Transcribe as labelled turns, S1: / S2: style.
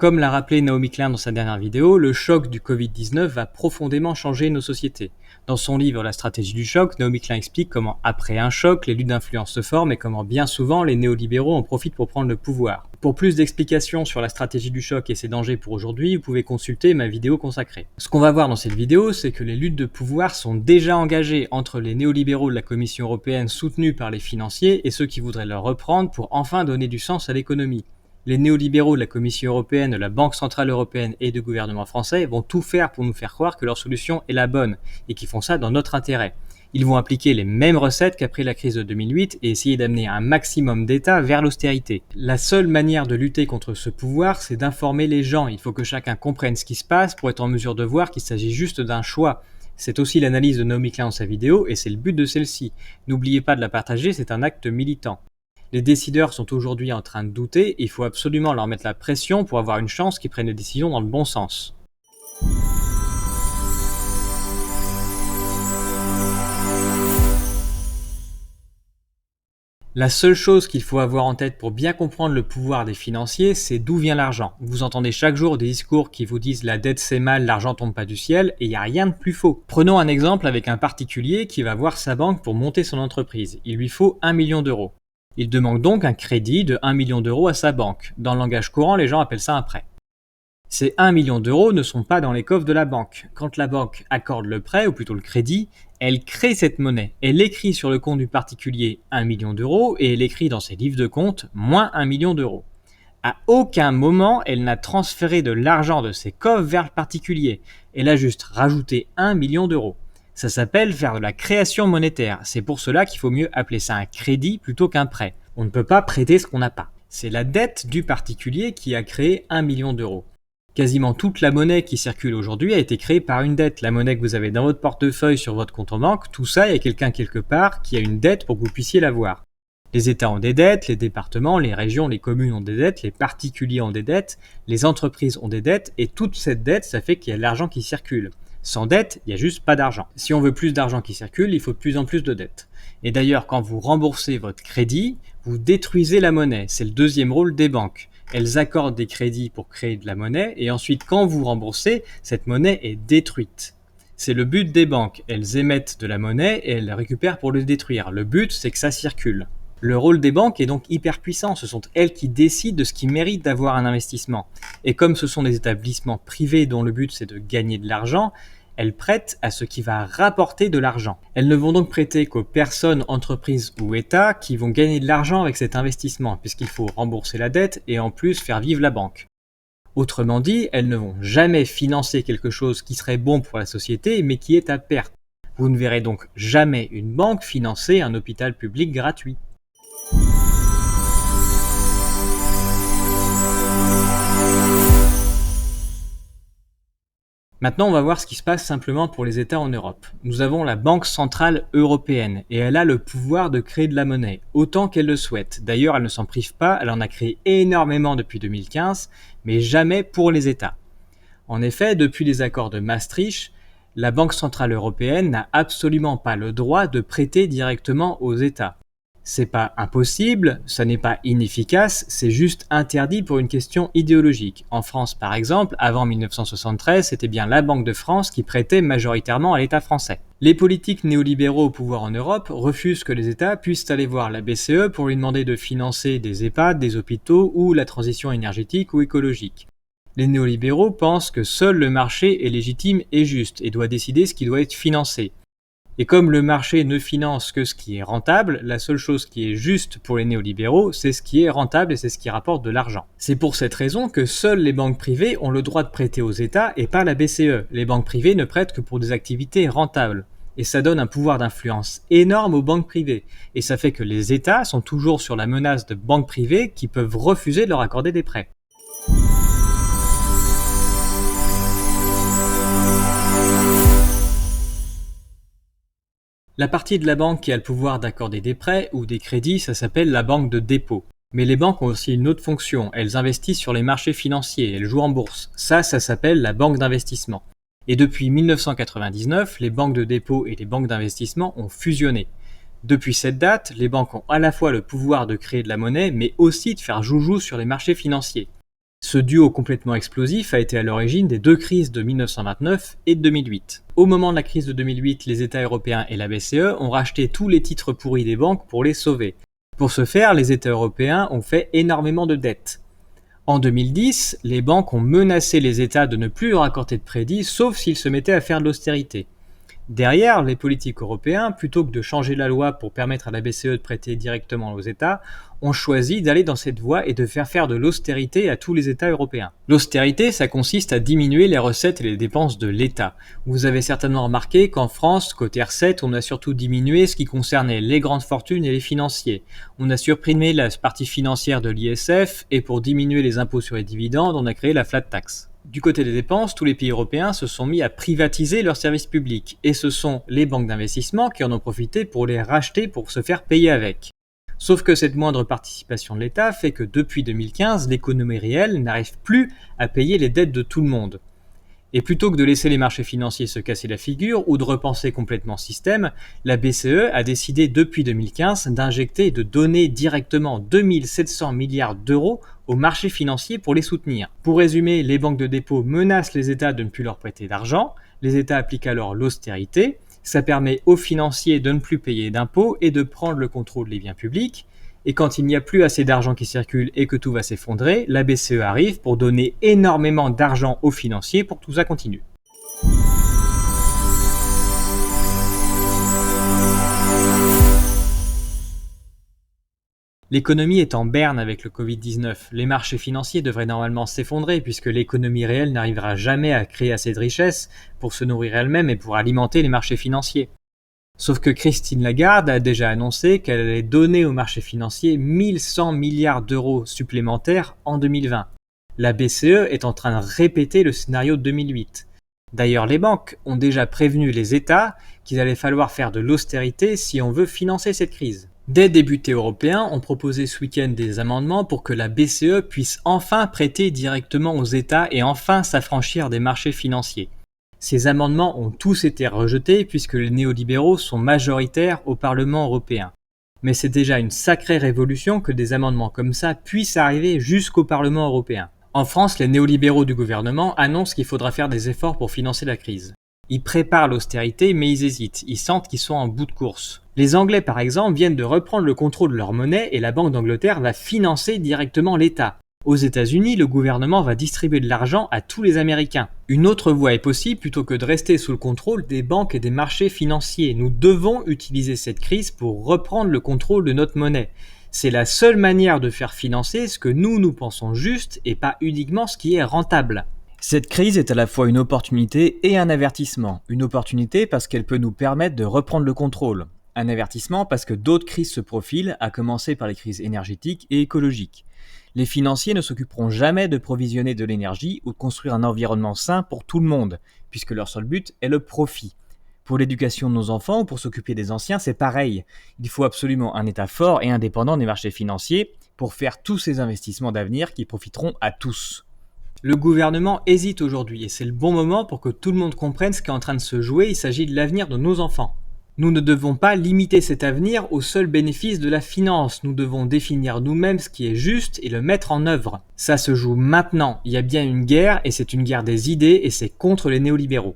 S1: Comme l'a rappelé Naomi Klein dans sa dernière vidéo, le choc du Covid-19 va profondément changer nos sociétés. Dans son livre La stratégie du choc, Naomi Klein explique comment, après un choc, les luttes d'influence se forment et comment bien souvent les néolibéraux en profitent pour prendre le pouvoir. Pour plus d'explications sur la stratégie du choc et ses dangers pour aujourd'hui, vous pouvez consulter ma vidéo consacrée. Ce qu'on va voir dans cette vidéo, c'est que les luttes de pouvoir sont déjà engagées entre les néolibéraux de la Commission européenne soutenus par les financiers et ceux qui voudraient leur reprendre pour enfin donner du sens à l'économie. Les néolibéraux de la Commission européenne, de la Banque centrale européenne et du gouvernement français vont tout faire pour nous faire croire que leur solution est la bonne et qu'ils font ça dans notre intérêt. Ils vont appliquer les mêmes recettes qu'après la crise de 2008 et essayer d'amener un maximum d'États vers l'austérité. La seule manière de lutter contre ce pouvoir, c'est d'informer les gens. Il faut que chacun comprenne ce qui se passe pour être en mesure de voir qu'il s'agit juste d'un choix. C'est aussi l'analyse de Naomi Klein dans sa vidéo et c'est le but de celle-ci. N'oubliez pas de la partager, c'est un acte militant. Les décideurs sont aujourd'hui en train de douter et il faut absolument leur mettre la pression pour avoir une chance qu'ils prennent des décisions dans le bon sens. La seule chose qu'il faut avoir en tête pour bien comprendre le pouvoir des financiers, c'est d'où vient l'argent. Vous entendez chaque jour des discours qui vous disent la dette c'est mal, l'argent tombe pas du ciel, et il n'y a rien de plus faux. Prenons un exemple avec un particulier qui va voir sa banque pour monter son entreprise. Il lui faut 1 million d'euros. Il demande donc un crédit de 1 million d'euros à sa banque. Dans le langage courant, les gens appellent ça un prêt. Ces 1 million d'euros ne sont pas dans les coffres de la banque. Quand la banque accorde le prêt, ou plutôt le crédit, elle crée cette monnaie. Elle écrit sur le compte du particulier 1 million d'euros et elle écrit dans ses livres de compte moins 1 million d'euros. À aucun moment, elle n'a transféré de l'argent de ses coffres vers le particulier. Elle a juste rajouté 1 million d'euros. Ça s'appelle faire de la création monétaire. C'est pour cela qu'il faut mieux appeler ça un crédit plutôt qu'un prêt. On ne peut pas prêter ce qu'on n'a pas. C'est la dette du particulier qui a créé 1 million d'euros. Quasiment toute la monnaie qui circule aujourd'hui a été créée par une dette. La monnaie que vous avez dans votre portefeuille, sur votre compte en banque, tout ça, il y a quelqu'un quelque part qui a une dette pour que vous puissiez l'avoir. Les États ont des dettes, les départements, les régions, les communes ont des dettes, les particuliers ont des dettes, les entreprises ont des dettes, et toute cette dette, ça fait qu'il y a de l'argent qui circule. Sans dette, il n'y a juste pas d'argent. Si on veut plus d'argent qui circule, il faut de plus en plus de dettes. Et d'ailleurs, quand vous remboursez votre crédit, vous détruisez la monnaie. C'est le deuxième rôle des banques. Elles accordent des crédits pour créer de la monnaie et ensuite, quand vous remboursez, cette monnaie est détruite. C'est le but des banques. Elles émettent de la monnaie et elles la récupèrent pour le détruire. Le but, c'est que ça circule. Le rôle des banques est donc hyper puissant. Ce sont elles qui décident de ce qui mérite d'avoir un investissement. Et comme ce sont des établissements privés dont le but c'est de gagner de l'argent, elles prêtent à ce qui va rapporter de l'argent. Elles ne vont donc prêter qu'aux personnes, entreprises ou États qui vont gagner de l'argent avec cet investissement, puisqu'il faut rembourser la dette et en plus faire vivre la banque. Autrement dit, elles ne vont jamais financer quelque chose qui serait bon pour la société, mais qui est à perte. Vous ne verrez donc jamais une banque financer un hôpital public gratuit. Maintenant, on va voir ce qui se passe simplement pour les États en Europe. Nous avons la Banque centrale européenne et elle a le pouvoir de créer de la monnaie, autant qu'elle le souhaite. D'ailleurs, elle ne s'en prive pas, elle en a créé énormément depuis 2015, mais jamais pour les États. En effet, depuis les accords de Maastricht, la Banque centrale européenne n'a absolument pas le droit de prêter directement aux États. C'est pas impossible, ça n'est pas inefficace, c'est juste interdit pour une question idéologique. En France, par exemple, avant 1973, c'était bien la Banque de France qui prêtait majoritairement à l'État français. Les politiques néolibéraux au pouvoir en Europe refusent que les États puissent aller voir la BCE pour lui demander de financer des EHPAD, des hôpitaux ou la transition énergétique ou écologique. Les néolibéraux pensent que seul le marché est légitime et juste et doit décider ce qui doit être financé. Et comme le marché ne finance que ce qui est rentable, la seule chose qui est juste pour les néolibéraux, c'est ce qui est rentable et c'est ce qui rapporte de l'argent. C'est pour cette raison que seules les banques privées ont le droit de prêter aux États et pas la BCE. Les banques privées ne prêtent que pour des activités rentables. Et ça donne un pouvoir d'influence énorme aux banques privées. Et ça fait que les États sont toujours sur la menace de banques privées qui peuvent refuser de leur accorder des prêts. La partie de la banque qui a le pouvoir d'accorder des prêts ou des crédits, ça s'appelle la banque de dépôt. Mais les banques ont aussi une autre fonction, elles investissent sur les marchés financiers, elles jouent en bourse. Ça s'appelle la banque d'investissement. Et depuis 1999, les banques de dépôt et les banques d'investissement ont fusionné. Depuis cette date, les banques ont à la fois le pouvoir de créer de la monnaie, mais aussi de faire joujou sur les marchés financiers. Ce duo complètement explosif a été à l'origine des deux crises de 1929 et de 2008. Au moment de la crise de 2008, les États européens et la BCE ont racheté tous les titres pourris des banques pour les sauver. Pour ce faire, les États européens ont fait énormément de dettes. En 2010, les banques ont menacé les États de ne plus leur accorder de crédit sauf s'ils se mettaient à faire de l'austérité. Derrière, les politiques européens, plutôt que de changer la loi pour permettre à la BCE de prêter directement aux États, ont choisi d'aller dans cette voie et de faire de l'austérité à tous les États européens. L'austérité, ça consiste à diminuer les recettes et les dépenses de l'État. Vous avez certainement remarqué qu'en France, côté recettes, on a surtout diminué ce qui concernait les grandes fortunes et les financiers. On a supprimé la partie financière de l'ISF et pour diminuer les impôts sur les dividendes, on a créé la flat tax. Du côté des dépenses, tous les pays européens se sont mis à privatiser leurs services publics et ce sont les banques d'investissement qui en ont profité pour les racheter pour se faire payer avec. Sauf que cette moindre participation de l'État fait que depuis 2015, l'économie réelle n'arrive plus à payer les dettes de tout le monde. Et plutôt que de laisser les marchés financiers se casser la figure ou de repenser complètement le système, la BCE a décidé depuis 2015 d'injecter et de donner directement 2700 milliards d'euros aux marchés financiers pour les soutenir. Pour résumer, les banques de dépôt menacent les États de ne plus leur prêter d'argent, les États appliquent alors l'austérité, ça permet aux financiers de ne plus payer d'impôts et de prendre le contrôle des biens publics. Et quand il n'y a plus assez d'argent qui circule et que tout va s'effondrer, la BCE arrive pour donner énormément d'argent aux financiers pour que tout ça continue. L'économie est en berne avec le Covid-19. Les marchés financiers devraient normalement s'effondrer puisque l'économie réelle n'arrivera jamais à créer assez de richesses pour se nourrir elle-même et pour alimenter les marchés financiers. Sauf que Christine Lagarde a déjà annoncé qu'elle allait donner aux marchés financiers 1100 milliards d'euros supplémentaires en 2020. La BCE est en train de répéter le scénario de 2008. D'ailleurs, les banques ont déjà prévenu les États qu'il allait falloir faire de l'austérité si on veut financer cette crise. Des députés européens ont proposé ce week-end des amendements pour que la BCE puisse enfin prêter directement aux États et enfin s'affranchir des marchés financiers. Ces amendements ont tous été rejetés puisque les néolibéraux sont majoritaires au Parlement européen. Mais c'est déjà une sacrée révolution que des amendements comme ça puissent arriver jusqu'au Parlement européen. En France, les néolibéraux du gouvernement annoncent qu'il faudra faire des efforts pour financer la crise. Ils préparent l'austérité mais ils hésitent, ils sentent qu'ils sont en bout de course. Les Anglais par exemple viennent de reprendre le contrôle de leur monnaie et la Banque d'Angleterre va financer directement l'État. Aux États-Unis, le gouvernement va distribuer de l'argent à tous les Américains. Une autre voie est possible plutôt que de rester sous le contrôle des banques et des marchés financiers. Nous devons utiliser cette crise pour reprendre le contrôle de notre monnaie. C'est la seule manière de faire financer ce que nous pensons juste et pas uniquement ce qui est rentable.
S2: Cette crise est à la fois une opportunité et un avertissement. Une opportunité parce qu'elle peut nous permettre de reprendre le contrôle. Un avertissement parce que d'autres crises se profilent, à commencer par les crises énergétiques et écologiques. Les financiers ne s'occuperont jamais de provisionner de l'énergie ou de construire un environnement sain pour tout le monde, puisque leur seul but est le profit. Pour l'éducation de nos enfants ou pour s'occuper des anciens, c'est pareil. Il faut absolument un État fort et indépendant des marchés financiers pour faire tous ces investissements d'avenir qui profiteront à tous.
S1: Le gouvernement hésite aujourd'hui et c'est le bon moment pour que tout le monde comprenne ce qui est en train de se jouer, il s'agit de l'avenir de nos enfants. Nous ne devons pas limiter cet avenir au seul bénéfice de la finance, nous devons définir nous-mêmes ce qui est juste et le mettre en œuvre. Ça se joue maintenant, il y a bien une guerre et c'est une guerre des idées et c'est contre les néolibéraux.